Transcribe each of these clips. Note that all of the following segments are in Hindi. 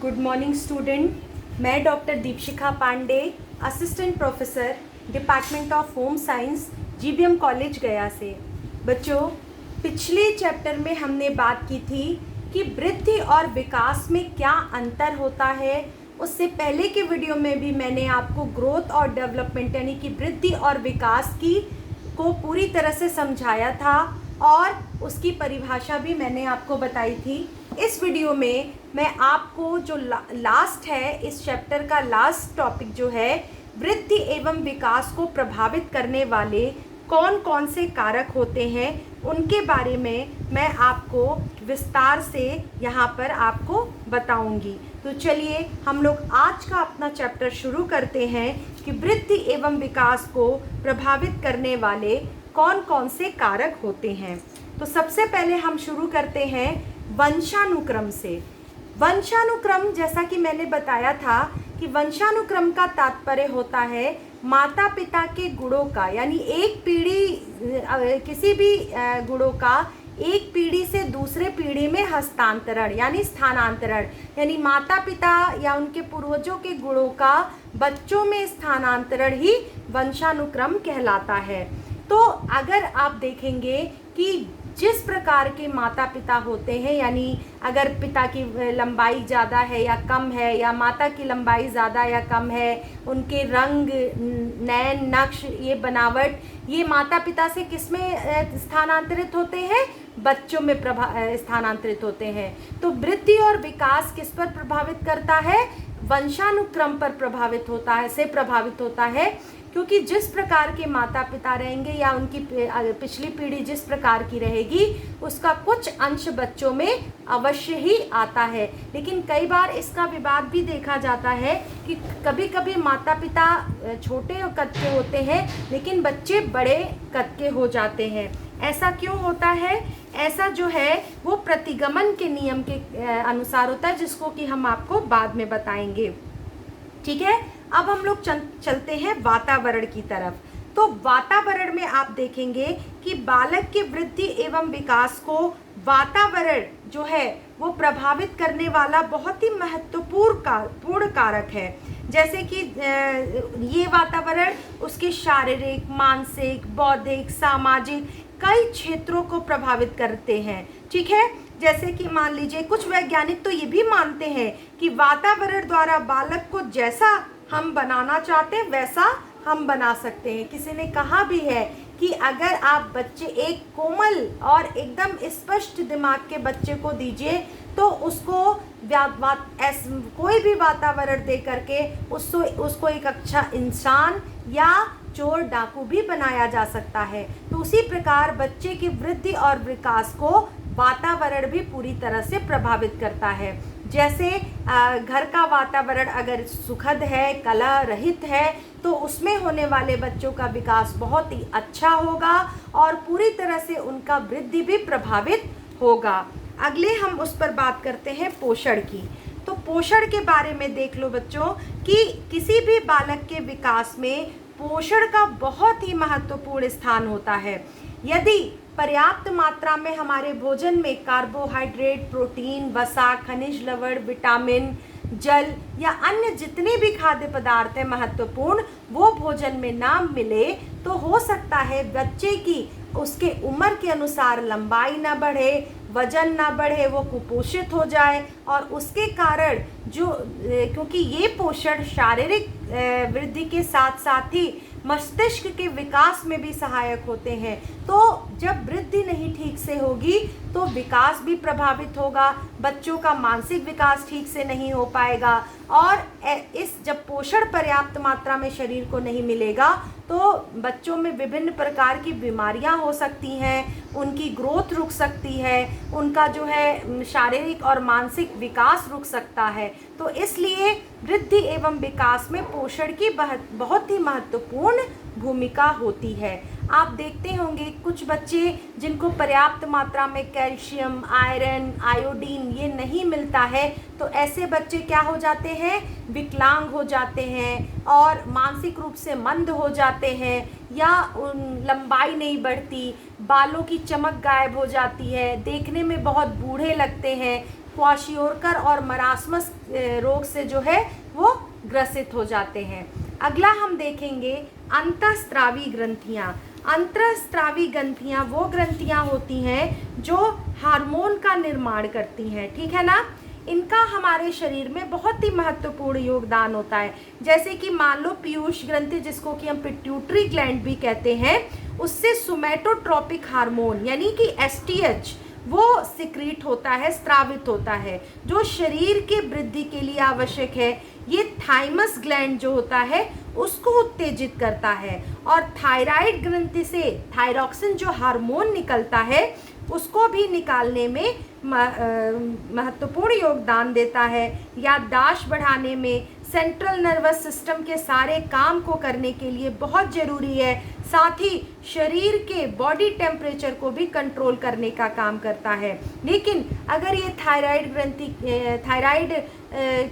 Good morning student. मैं doctor Deepshikha Pandey, assistant professor, department of home science, GBM college Gaya से। बच्चों, पिछले चैप्टर में हमने बात की थी कि वृद्धि और विकास में क्या अंतर होता है। उससे पहले के वीडियो में भी मैंने आपको ग्रोथ और डेवलपमेंट यानी कि वृद्धि और विकास की को पूरी तरह से समझाया था और उसकी परिभाषा भी मैंने आपको बताई थी। इस वीडियो में मैं आपको जो लास्ट है, इस चैप्टर का लास्ट टॉपिक जो है, वृद्धि एवं विकास को प्रभावित करने वाले कौन कौन से कारक होते हैं, उनके बारे में मैं आपको विस्तार से यहाँ पर आपको बताऊंगी। तो चलिए हम लोग आज का अपना चैप्टर शुरू करते हैं कि वृद्धि एवं विकास को प्रभावित करने वाले कौन कौन से कारक होते हैं। तो सबसे पहले हम शुरू करते हैं वंशानुक्रम से। वंशानुक्रम, जैसा कि मैंने बताया था कि वंशानुक्रम का तात्पर्य होता है माता पिता के गुणों का, यानी एक पीढ़ी किसी भी गुणों का एक पीढ़ी से दूसरे पीढ़ी में हस्तांतरण यानी स्थानांतरण, यानी माता पिता या उनके पूर्वजों के गुणों का बच्चों में स्थानांतरण ही वंशानुक्रम कहलाता है। तो अगर आप देखेंगे कि जिस प्रकार के माता पिता होते हैं, यानी अगर पिता की लंबाई ज़्यादा है या कम है, या माता की लंबाई ज़्यादा या कम है, उनके रंग, नैन, नक्श, ये बनावट, ये माता पिता से किस में स्थानांतरित होते हैं? बच्चों में स्थानांतरित होते हैं। तो वृद्धि और विकास किस पर प्रभावित करता है? वंशानुक्रम पर प्रभावित होता है, क्योंकि जिस प्रकार के माता पिता रहेंगे या उनकी पिछली पीढ़ी जिस प्रकार की रहेगी, उसका कुछ अंश बच्चों में अवश्य ही आता है। लेकिन कई बार इसका विवाद भी देखा जाता है कि कभी कभी माता पिता छोटे कद के होते हैं लेकिन बच्चे बड़े कद के हो जाते हैं। ऐसा क्यों होता है? ऐसा जो है वो प्रतिगमन के नियम के अनुसार होता है, जिसको कि हम आपको बाद में बताएंगे। ठीक है, अब हम लोग चलते हैं वातावरण की तरफ। तो वातावरण में आप देखेंगे कि बालक की वृद्धि एवं विकास को वातावरण जो है वो प्रभावित करने वाला बहुत ही महत्वपूर्ण कारक है। जैसे कि ये वातावरण उसके शारीरिक, मानसिक, बौद्धिक, सामाजिक कई क्षेत्रों को प्रभावित करते हैं। ठीक है, जैसे कि मान लीजिए कुछ वैज्ञानिक तो ये भी मानते हैं कि वातावरण द्वारा बालक को जैसा हम बनाना चाहते हैं वैसा हम बना सकते हैं। किसी ने कहा भी है कि अगर आप एक कोमल और एकदम स्पष्ट दिमाग के बच्चे को दीजिए तो उसको कोई भी वातावरण दे करके उसको एक अच्छा इंसान या चोर डाकू भी बनाया जा सकता है। तो उसी प्रकार बच्चे की वृद्धि और विकास को वातावरण भी पूरी तरह से प्रभावित करता है। जैसे घर का वातावरण अगर सुखद है, कलह रहित है, तो उसमें होने वाले बच्चों का विकास बहुत ही अच्छा होगा और पूरी तरह से उनका वृद्धि भी प्रभावित होगा। अगले हम उस पर बात करते हैं पोषण की। तो पोषण के बारे में देख लो बच्चों कि किसी भी बालक के विकास में पोषण का बहुत ही महत्वपूर्ण स्थान होता है। यदि पर्याप्त मात्रा में हमारे भोजन में कार्बोहाइड्रेट, प्रोटीन, वसा, खनिज लवण, विटामिन, जल या अन्य जितने भी खाद्य पदार्थ हैं महत्वपूर्ण, वो भोजन में ना मिले तो हो सकता है बच्चे की उसके उम्र के अनुसार लंबाई ना बढ़े, वजन ना बढ़े, वो कुपोषित हो जाए और उसके कारण क्योंकि ये पोषण शारीरिक वृद्धि के साथ साथ ही मस्तिष्क के विकास में भी सहायक होते हैं। तो जब वृद्धि नहीं ठीक से होगी तो विकास भी प्रभावित होगा, बच्चों का मानसिक विकास ठीक से नहीं हो पाएगा और जब पोषण पर्याप्त मात्रा में शरीर को नहीं मिलेगा तो बच्चों में विभिन्न प्रकार की बीमारियां हो सकती हैं, उनकी ग्रोथ रुक सकती है, उनका जो है शारीरिक और मानसिक विकास रुक सकता है। तो इसलिए वृद्धि एवं विकास में पोषण की बहुत ही महत्वपूर्ण भूमिका होती है। आप देखते होंगे कुछ बच्चे जिनको पर्याप्त मात्रा में कैल्शियम, आयरन, आयोडीन ये नहीं मिलता है, तो ऐसे बच्चे क्या हो जाते हैं? विकलांग हो जाते हैं और मानसिक रूप से मंद हो जाते हैं या लंबाई नहीं बढ़ती, बालों की चमक गायब हो जाती है, देखने में बहुत बूढ़े लगते हैं। क्वाशियोरकर और मरासमस रोग से जो है वो ग्रसित हो जाते हैं। अगला हम देखेंगे अंतःस्रावी ग्रंथियाँ। अंतःस्रावी ग्रंथियाँ वो ग्रंथियाँ होती हैं जो हार्मोन का निर्माण करती हैं, ठीक है ना। इनका हमारे शरीर में बहुत ही महत्वपूर्ण योगदान होता है। जैसे कि मान लो पीयूष ग्रंथि, जिसको कि हम पिट्यूटरी ग्लैंड भी कहते हैं, उससे सोमैटोट्रोपिक हार्मोन यानी कि एसटीएच वो सिक्रीट होता है, स्रावित होता है, जो शरीर के वृद्धि के लिए आवश्यक है। ये थाइमस ग्लैंड जो होता है उसको उत्तेजित करता है, और थायराइड ग्रंथि से थायरॉक्सिन जो हार्मोन निकलता है उसको भी निकालने में महत्वपूर्ण योगदान देता है। याददाश्त बढ़ाने में, सेंट्रल नर्वस सिस्टम के सारे काम को करने के लिए बहुत ज़रूरी है। साथ ही शरीर के बॉडी टेम्परेचर को भी कंट्रोल करने का काम करता है। लेकिन अगर ये थायराइड ग्रंथि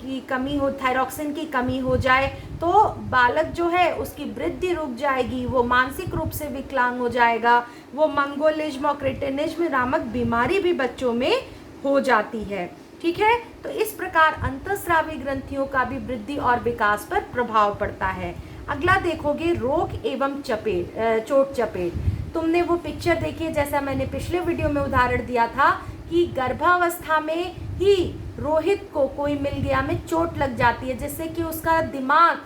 की कमी हो, थायरॉक्सिन की कमी हो जाए तो बालक जो है उसकी वृद्धि रुक जाएगी, वो मानसिक रूप से विकलांग हो जाएगा, वो मंगोलिज्म और क्रेटिनिज्म नामक बीमारी भी बच्चों में हो जाती है, ठीक है। तो इस प्रकार अंतःस्रावी ग्रंथियों का भी वृद्धि और विकास पर प्रभाव पड़ता है। अगला देखोगे रोग एवं चोट चपेट। तुमने वो पिक्चर देखी है, जैसा मैंने पिछले वीडियो में उदाहरण दिया था कि गर्भावस्था में ही रोहित को कोई मिल गया में चोट लग जाती है, जिससे कि उसका दिमाग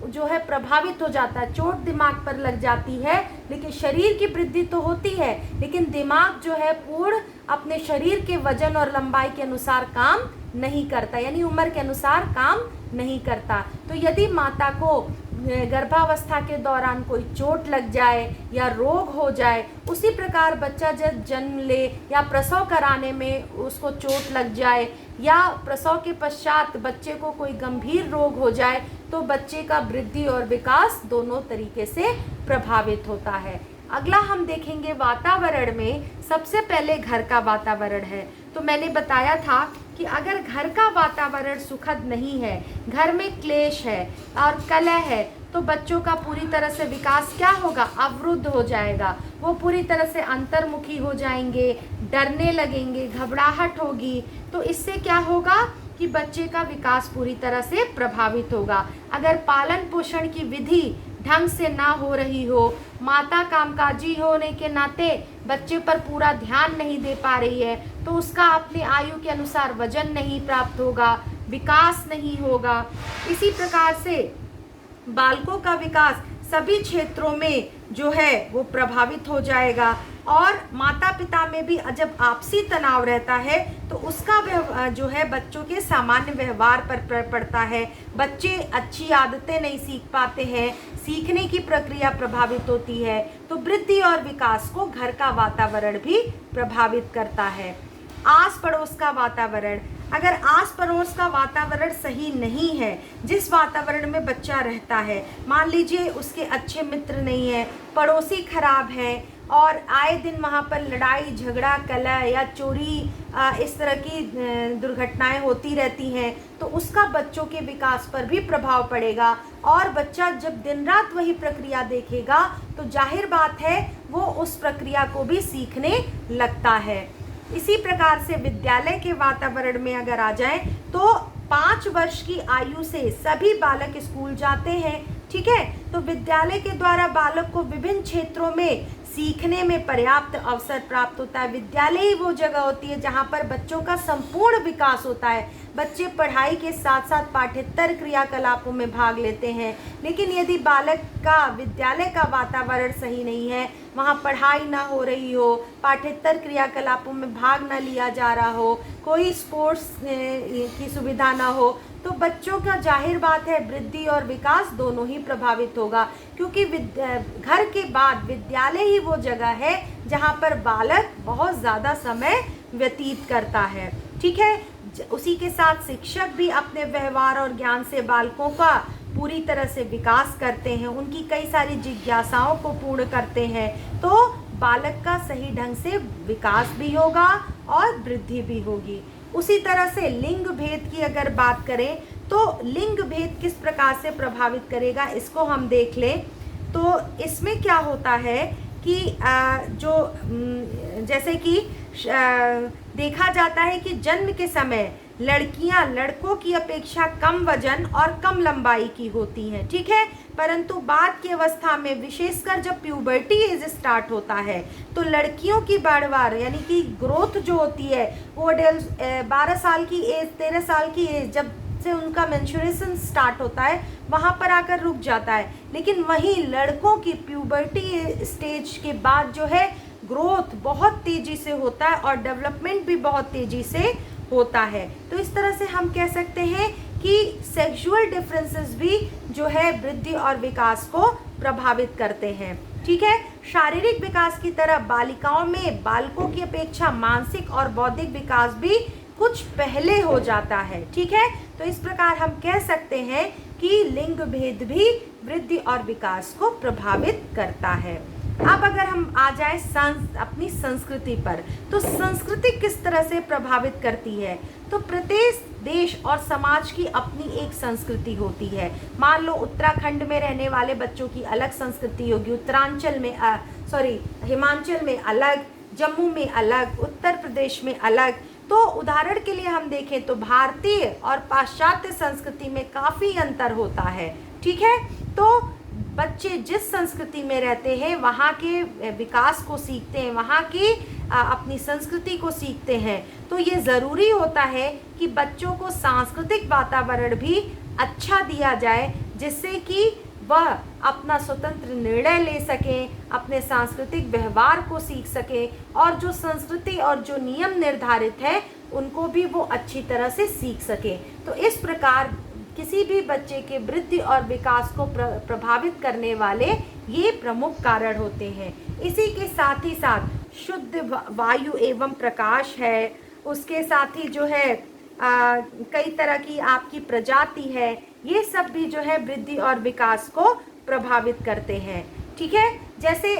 जो है प्रभावित हो जाता है, चोट दिमाग पर लग जाती है। लेकिन शरीर की वृद्धि तो होती है, लेकिन दिमाग जो है पूर्ण अपने शरीर के वजन और लंबाई के अनुसार काम नहीं करता, यानी उम्र के अनुसार काम नहीं करता। तो यदि माता को गर्भावस्था के दौरान कोई चोट लग जाए या रोग हो जाए, उसी प्रकार बच्चा जब जन्म ले या प्रसव कराने में उसको चोट लग जाए, या प्रसव के पश्चात बच्चे को कोई गंभीर रोग हो जाए, तो बच्चे का वृद्धि और विकास दोनों तरीके से प्रभावित होता है। अगला हम देखेंगे वातावरण में। सबसे पहले घर का वातावरण है। तो मैंने बताया था कि अगर घर का वातावरण सुखद नहीं है, घर में क्लेश है और कलह है, तो बच्चों का पूरी तरह से विकास क्या होगा, अवरुद्ध हो जाएगा। वो पूरी तरह से अंतर्मुखी हो जाएंगे, डरने लगेंगे, घबराहट होगी। तो इससे क्या होगा कि बच्चे का विकास पूरी तरह से प्रभावित होगा। अगर पालन पोषण की विधि ढंग से ना हो रही हो, माता कामकाजी होने के नाते बच्चे पर पूरा ध्यान नहीं दे पा रही है, तो उसका अपने आयु के अनुसार वजन नहीं प्राप्त होगा, विकास नहीं होगा। इसी प्रकार से बालकों का विकास सभी क्षेत्रों में जो है वो प्रभावित हो जाएगा। और माता पिता में भी जब आपसी तनाव रहता है तो उसका जो है बच्चों के सामान्य व्यवहार पर पड़ता है। बच्चे अच्छी आदतें नहीं सीख पाते हैं, सीखने की प्रक्रिया प्रभावित होती है। तो वृद्धि और विकास को घर का वातावरण भी प्रभावित करता है। आस पड़ोस का वातावरण, अगर आस पड़ोस का वातावरण सही नहीं है, जिस वातावरण में बच्चा रहता है, मान लीजिए उसके अच्छे मित्र नहीं है, पड़ोसी खराब है और आए दिन वहाँ पर लड़ाई झगड़ा कलह या चोरी इस तरह की दुर्घटनाएं होती रहती हैं, तो उसका बच्चों के विकास पर भी प्रभाव पड़ेगा। और बच्चा जब दिन रात वही प्रक्रिया देखेगा तो जाहिर बात है वो उस प्रक्रिया को भी सीखने लगता है। इसी प्रकार से विद्यालय के वातावरण में अगर आ जाए तो 5 वर्ष की आयु से सभी बालक स्कूल जाते हैं, ठीक है। तो विद्यालय के द्वारा बालक को विभिन्न क्षेत्रों में सीखने में पर्याप्त अवसर प्राप्त होता है। विद्यालय ही वो जगह होती है जहाँ पर बच्चों का संपूर्ण विकास होता है। बच्चे पढ़ाई के साथ साथ पाठ्येतर क्रियाकलापों में भाग लेते हैं। लेकिन यदि बालक का विद्यालय का वातावरण सही नहीं है, वहाँ पढ़ाई ना हो रही हो, पाठ्येतर क्रियाकलापों में भाग ना लिया जा रहा हो, कोई स्पोर्ट्स की सुविधा ना हो, तो बच्चों का जाहिर बात है वृद्धि और विकास दोनों ही प्रभावित होगा। क्योंकि घर के बाद विद्यालय ही वो जगह है जहाँ पर बालक बहुत ज़्यादा समय व्यतीत करता है, ठीक है। उसी के साथ शिक्षक भी अपने व्यवहार और ज्ञान से बालकों का पूरी तरह से विकास करते हैं, उनकी कई सारी जिज्ञासाओं को पूर्ण करते हैं। तो बालक का सही ढंग से विकास भी होगा और वृद्धि भी होगी। उसी तरह से लिंग भेद की अगर बात करें तो लिंग भेद किस प्रकार से प्रभावित करेगा, इसको हम देख लें। तो इसमें क्या होता है कि जैसे कि देखा जाता है कि जन्म के समय लड़कियां लड़कों की अपेक्षा कम वजन और कम लंबाई की होती हैं, ठीक है। परंतु बाद की अवस्था में, विशेषकर जब प्यूबर्टी एज स्टार्ट होता है, तो लड़कियों की बढ़वार यानी कि ग्रोथ जो होती है वो 12 साल की एज, 13 साल की एज जब से उनका मेंस्ट्रुएशन स्टार्ट होता है वहाँ पर आकर रुक जाता है। लेकिन वहीं लड़कों की प्यूबर्टी स्टेज के बाद जो है ग्रोथ बहुत तेज़ी से होता है और डेवलपमेंट भी बहुत तेज़ी से होता है। तो इस तरह से हम कह सकते हैं कि सेक्सुअल डिफरेंसेस भी जो है वृद्धि और विकास को प्रभावित करते हैं, ठीक है। शारीरिक विकास की तरह बालिकाओं में बालकों की अपेक्षा मानसिक और बौद्धिक विकास भी कुछ पहले हो जाता है, ठीक है। तो इस प्रकार हम कह सकते हैं कि लिंग भेद भी वृद्धि और विकास को प्रभावित करता है। अब अगर हम आ जाए अपनी संस्कृति पर, तो संस्कृति किस तरह से प्रभावित करती है। तो प्रत्येक देश और समाज की अपनी एक संस्कृति होती है। मान लो उत्तराखंड में रहने वाले बच्चों की अलग संस्कृति होगी, उत्तरांचल में हिमाचल में अलग, जम्मू में अलग, उत्तर प्रदेश में अलग। तो उदाहरण के लिए हम देखें तो भारतीय और पाश्चात्य संस्कृति में काफ़ी अंतर होता है, ठीक है। तो बच्चे जिस संस्कृति में रहते हैं वहाँ के विकास को सीखते हैं, वहाँ की अपनी संस्कृति को सीखते हैं। तो ये ज़रूरी होता है कि बच्चों को सांस्कृतिक वातावरण भी अच्छा दिया जाए, जिससे कि वह अपना स्वतंत्र निर्णय ले सकें, अपने सांस्कृतिक व्यवहार को सीख सकें और जो संस्कृति और जो नियम निर्धारित है उनको भी वो अच्छी तरह से सीख सकें। तो इस प्रकार किसी भी बच्चे के वृद्धि और विकास को प्रभावित करने वाले ये प्रमुख कारण होते हैं। इसी के साथ ही साथ शुद्ध वायु एवं प्रकाश है, उसके साथ ही जो है कई तरह की आपकी प्रजाति है, ये सब भी जो है वृद्धि और विकास को प्रभावित करते हैं, ठीक है। जैसे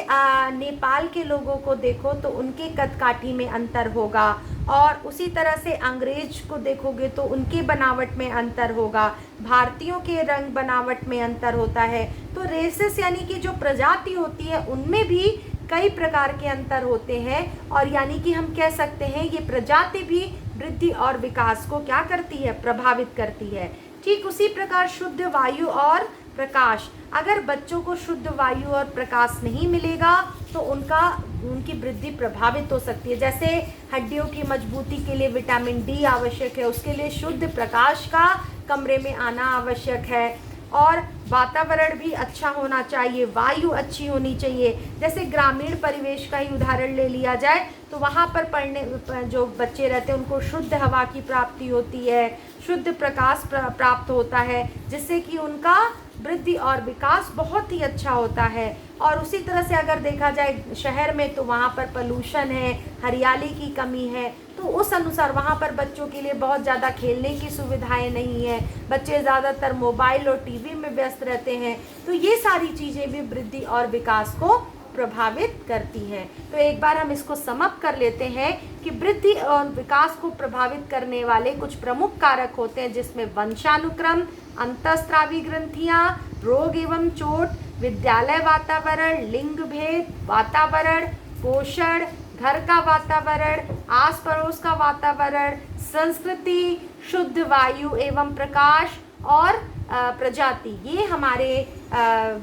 नेपाल के लोगों को देखो तो उनके कदकाठी में अंतर होगा, और उसी तरह से अंग्रेज को देखोगे तो उनके बनावट में अंतर होगा, भारतीयों के रंग बनावट में अंतर होता है। तो रेसेस यानी कि जो प्रजाति होती है उनमें भी कई प्रकार के अंतर होते हैं, और यानी कि हम कह सकते हैं ये प्रजाति भी वृद्धि और विकास को क्या करती है, प्रभावित करती है। ठीक उसी प्रकार शुद्ध वायु और प्रकाश, अगर बच्चों को शुद्ध वायु और प्रकाश नहीं मिलेगा तो उनकी वृद्धि प्रभावित हो सकती है। जैसे हड्डियों की मजबूती के लिए विटामिन डी आवश्यक है, उसके लिए शुद्ध प्रकाश का कमरे में आना आवश्यक है, और वातावरण भी अच्छा होना चाहिए, वायु अच्छी होनी चाहिए। जैसे ग्रामीण परिवेश का ही उदाहरण ले लिया जाए तो वहाँ पर जो बच्चे रहते हैं उनको शुद्ध हवा की प्राप्ति होती है, शुद्ध प्रकाश प्राप्त होता है, जिससे कि उनका वृद्धि और विकास बहुत ही अच्छा होता है। और उसी तरह से अगर देखा जाए शहर में तो वहाँ पर पोल्यूशन है, हरियाली की कमी है, तो उस अनुसार वहाँ पर बच्चों के लिए बहुत ज़्यादा खेलने की सुविधाएं नहीं है, बच्चे ज़्यादातर मोबाइल और टीवी में व्यस्त रहते हैं। तो ये सारी चीज़ें भी वृद्धि और विकास को प्रभावित करती हैं। तो एक बार हम इसको समअप कर लेते हैं कि वृद्धि और विकास को प्रभावित करने वाले कुछ प्रमुख कारक होते हैं, जिसमें वंशानुक्रम, अंतःस्रावी ग्रंथियां, रोग एवं चोट, विद्यालय वातावरण, लिंग भेद, वातावरण, पोषण, घर का वातावरण, आस पड़ोस का वातावरण, संस्कृति, शुद्ध वायु एवं प्रकाश और प्रजाति, ये हमारे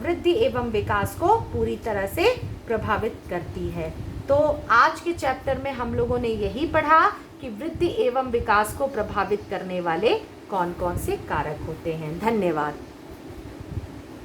वृद्धि एवं विकास को पूरी तरह से प्रभावित करती है। तो आज के चैप्टर में हम लोगों ने यही पढ़ा कि वृद्धि एवं विकास को प्रभावित करने वाले कौन कौन से कारक होते हैं। धन्यवाद।